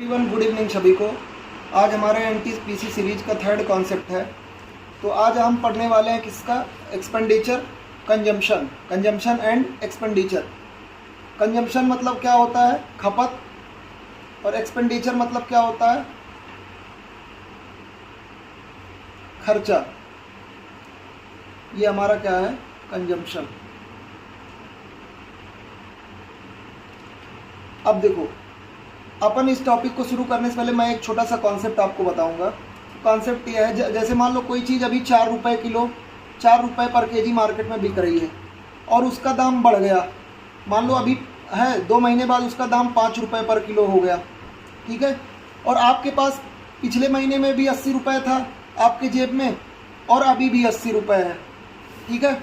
Everyone, good evening सभी को। आज हमारे एनटीपीसी सीरीज का थर्ड कॉन्सेप्ट है। तो आज हम पढ़ने वाले हैं किसका? Expenditure, consumption and expenditure. Consumption मतलब क्या होता है? खपत। और एक्सपेंडिचर मतलब क्या होता है? खर्चा। ये हमारा क्या है? कंजम्पशन। अब देखो, अपन इस टॉपिक को शुरू करने से पहले मैं एक छोटा सा कॉन्सेप्ट आपको बताऊंगा। कॉन्सेप्ट ये है, जैसे मान लो कोई चीज़ अभी 4 रुपये किलो, 4 रुपये पर केजी मार्केट में बिक रही है और उसका दाम बढ़ गया। मान लो अभी है, 2 महीने बाद उसका दाम 5 रुपये पर किलो हो गया, ठीक है। और आपके पास पिछले महीने में भी 80 रुपये था आपके जेब में और अभी भी 80 रुपये है, ठीक है।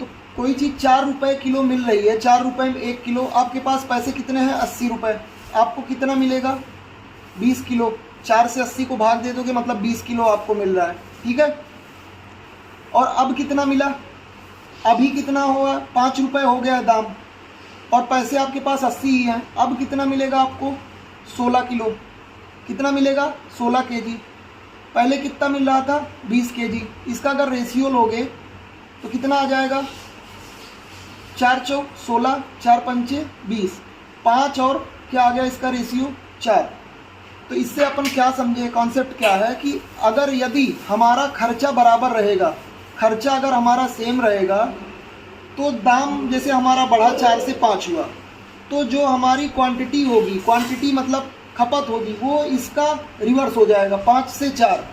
तो कोई चीज़ 4 रुपये किलो मिल रही है, 4 रुपये में 1 किलो। आपके पास पैसे कितने हैं? 80 रुपये। आपको कितना मिलेगा? 20 किलो। 4 से 80 को भाग दे दोगे मतलब 20 किलो आपको मिल रहा है, ठीक है। और अब कितना मिला? अभी कितना हुआ? 5 रुपये हो गया दाम और पैसे आपके पास 80 ही हैं। अब कितना मिलेगा आपको? 16 किलो। कितना मिलेगा? 16 केजी। पहले कितना मिल रहा था? 20 केजी। इसका अगर रेशियो लोगे तो कितना आ जाएगा? 4 चौक 16, 4 पंचे 20, 5 और क्या आ गया इसका रेशियो? 4। तो इससे अपन क्या समझे? कॉन्सेप्ट क्या है कि अगर यदि हमारा खर्चा बराबर रहेगा, खर्चा अगर हमारा सेम रहेगा तो दाम जैसे हमारा बढ़ा 4 से 5 हुआ, तो जो हमारी क्वांटिटी होगी, क्वांटिटी मतलब खपत होगी, वो इसका रिवर्स हो जाएगा, 5 से 4।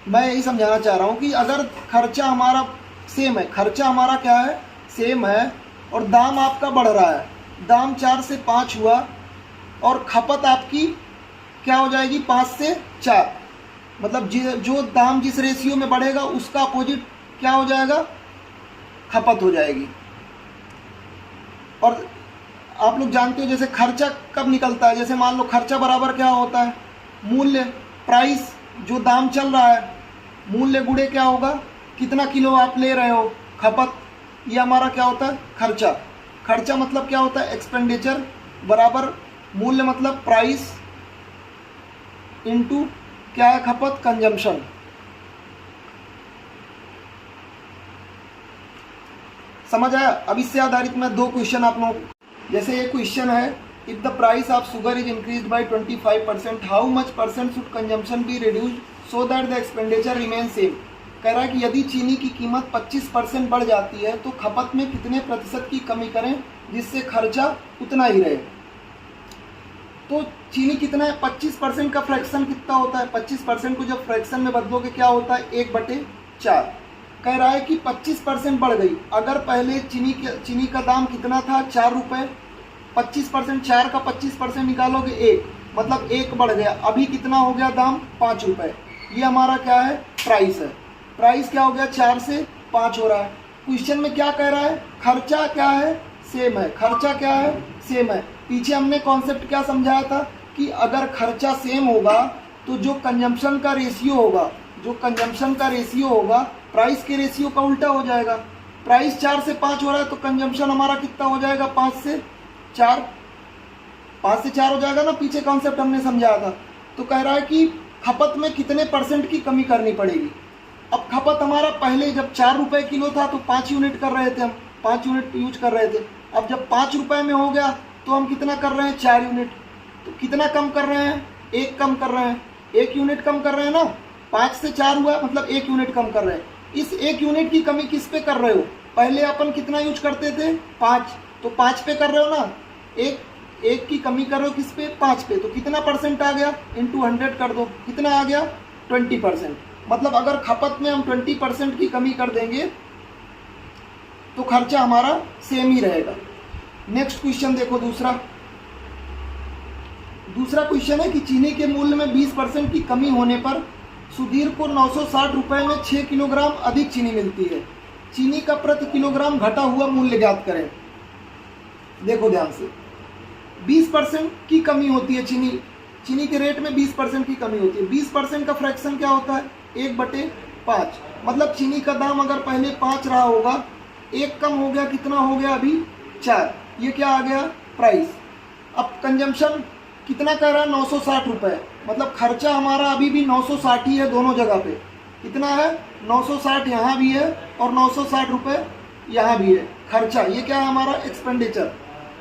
मैं यही समझाना चाह रहा हूँ कि अगर खर्चा हमारा सेम है, खर्चा हमारा क्या है? सेम है और दाम आपका बढ़ रहा है, दाम 4 से 5 हुआ और खपत आपकी क्या हो जाएगी? 5 से 4। मतलब जो दाम जिस रेशियो में बढ़ेगा उसका अपोजिट क्या हो जाएगा? खपत हो जाएगी। और आप लोग जानते हो जैसे खर्चा कब निकलता है? जैसे मान लो खर्चा बराबर क्या होता है? मूल्य, प्राइस, जो दाम चल रहा है, मूल्य गुणे क्या होगा? कितना किलो आप ले रहे हो, खपत। ये हमारा क्या होता है? खर्चा। खर्चा मतलब क्या होता है? एक्सपेंडिचर बराबर मूल्य मतलब प्राइस इनटू क्या है? खपत, कंजम्पशन। समझ आया? अब इससे आधारित मैं 2 क्वेश्चन आप लोग, जैसे ये क्वेश्चन है, if the price of sugar is increased by 25%, how much percent should consumption be reduced so that the expenditure remain same. कह रहा है कि यदि चीनी की कीमत 25% बढ़ जाती है तो खपत में कितने प्रतिशत की कमी करें जिससे खर्चा उतना ही रहे। तो चीनी कितना है? 25% का फ्रैक्शन कितना होता है? 25% को जब फ्रैक्शन में बदलोगे क्या होता है? 1/4। कह रहा है कि 25% बढ़ गई। अगर पहले चीनी का दाम कितना था? 4 रुपये। 25%, 4 का 25% निकालोगे 1, मतलब 1 बढ़ गया। अभी कितना हो गया दाम? 5 रुपये। ये हमारा क्या है? प्राइस है। प्राइस क्या हो गया? 4 से 5 हो रहा है। क्वेश्चन में क्या कह रहा है? खर्चा क्या है? सेम है। खर्चा क्या है? सेम है। पीछे हमने कॉन्सेप्ट क्या समझाया था कि अगर खर्चा सेम होगा तो जो कंजम्पशन का रेशियो होगा, प्राइस के रेशियो का उल्टा हो जाएगा। प्राइस 4 से 5 हो रहा है तो कंजम्पशन हमारा कितना हो जाएगा? 5 से 4। 5 से 4 हो जाएगा ना, पीछे कॉन्सेप्ट हमने समझाया था। तो कह रहा है कि खपत में कितने % की कमी करनी पड़ेगी। अब खपत हमारा पहले जब 4 रुपये किलो था तो 5 यूनिट कर रहे थे, हम 5 यूनिट यूज कर रहे थे। अब जब 5 रुपये में हो गया तो हम कितना कर रहे हैं? 4 यूनिट। तो कितना कम कर रहे हैं? 1 कम कर रहे हैं। 1 यूनिट कम कर रहे हैं ना। 5 से 4 हुआ मतलब 1 यूनिट कम कर रहे हैं। इस 1 यूनिट की कमी किस पे कर रहे हो? पहले अपन कितना यूज करते थे? 5, तो 5 पे कर रहे हो ना। एक की कमी कर रहे हो किस पे? 5 पे। तो कितना % आ गया? इंटू 100 कर दो, कितना आ गया? 20%। मतलब अगर खपत में हम 20% की कमी कर देंगे तो खर्चा हमारा सेम ही रहेगा। नेक्स्ट क्वेश्चन देखो, दूसरा क्वेश्चन है कि चीनी के मूल्य में 20% की कमी होने पर सुधीर को 960 रुपये में 6 किलोग्राम अधिक चीनी मिलती है। चीनी का प्रति किलोग्राम घटा हुआ मूल्य ज्ञात करें। देखो ध्यान से, 20% की कमी होती है चीनी के रेट में 20% की कमी होती है। 20% का फ्रैक्शन क्या होता है? 1/5। मतलब चीनी का दाम अगर पहले 5 रहा होगा, 1 कम हो गया, कितना हो गया? अभी 4। ये क्या आ गया? प्राइस। अब कंजम्पशन कितना कह रहा है 960 रुपये, मतलब खर्चा हमारा अभी भी 960 ही है दोनों जगह पे। कितना है 960 यहाँ भी है और 960 रुपये यहाँ भी है खर्चा। ये क्या है हमारा एक्सपेंडिचर,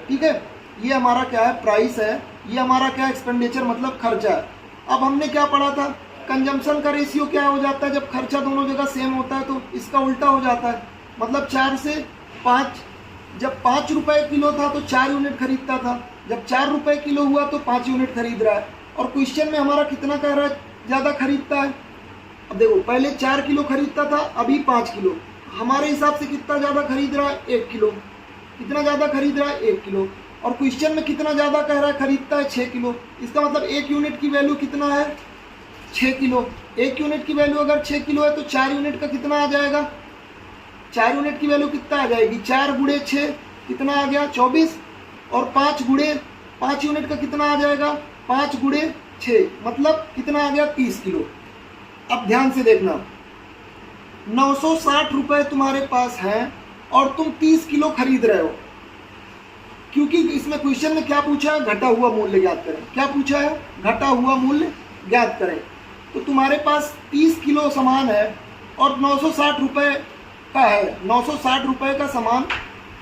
ठीक है। ये हमारा क्या है प्राइस है, ये हमारा क्या एक्सपेंडिचर मतलब खर्चा है। अब हमने क्या पढ़ा था, कंजम्पशन का रेशियो क्या हो जाता है जब खर्चा दोनों जगह सेम होता है, तो इसका उल्टा हो जाता है। मतलब 4 से 5, जब 5 रुपये किलो था तो 4 यूनिट खरीदता था, जब 4 रुपये किलो हुआ तो 5 यूनिट खरीद रहा है। और क्वेश्चन में हमारा कितना कह रहा है ज़्यादा खरीदता है। अब देखो पहले 4 किलो खरीदता था, अभी 5 किलो, हमारे हिसाब से कितना ज़्यादा खरीद रहा है 1 किलो। कितना ज़्यादा खरीद रहा है 1 किलो। और क्वेश्चन में कितना ज़्यादा कह रहा है खरीदता है 6 किलो। इसका मतलब 1 यूनिट की वैल्यू कितना है 6 किलो। 1 यूनिट की वैल्यू अगर 6 किलो है तो 4 यूनिट का कितना आ जाएगा, 4 यूनिट की वैल्यू कितना आ जाएगी, 4 गुणे 6 कितना आ गया 24, और 5 गुणे 5 यूनिट का कितना आ जाएगा 5 गुणे 6 मतलब कितना आ गया 30 किलो। अब ध्यान से देखना, 960 रुपये तुम्हारे पास हैं और तुम 30 किलो खरीद रहे हो, क्योंकि इसमें क्वेश्चन में क्या पूछा है घटा हुआ मूल्य ज्ञात करें। क्या पूछा है घटा हुआ मूल्य ज्ञात करें। तो तुम्हारे पास 30 किलो सामान है और 960 रुपये का है, 960 रुपये का सामान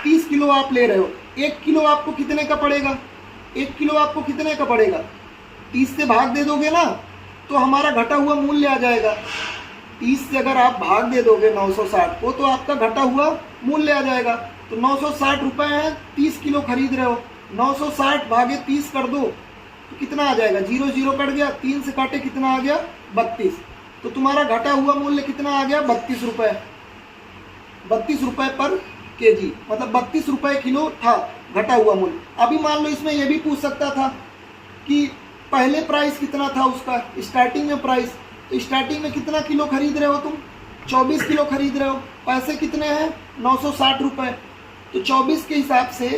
30 किलो आप ले रहे हो। 1 किलो आपको कितने का पड़ेगा, 1 किलो आपको कितने का पड़ेगा, 30 से भाग दे दोगे ना तो हमारा घटा हुआ मूल्य आ जाएगा। 30 से अगर आप भाग दे दोगे 960 को तो आपका घटा हुआ मूल्य आ जाएगा। तो 960 रुपये है, 30 किलो खरीद रहे हो, 960 भागे 30 कर दो तो कितना आ जाएगा, 0 0 कट गया, 3 से काटे कितना आ गया 32। तो तुम्हारा घटा हुआ मूल्य कितना आ गया 32 रुपये, 32 रुपये पर केजी, मतलब 32 रुपये किलो था घटा हुआ मूल्य। अभी मान लो इसमें यह भी पूछ सकता था कि पहले प्राइस कितना था उसका, स्टार्टिंग में प्राइस, तो स्टार्टिंग में कितना किलो खरीद रहे हो तुम, 24 किलो खरीद रहे हो, पैसे कितने हैं 960 रुपये। तो 24 के हिसाब से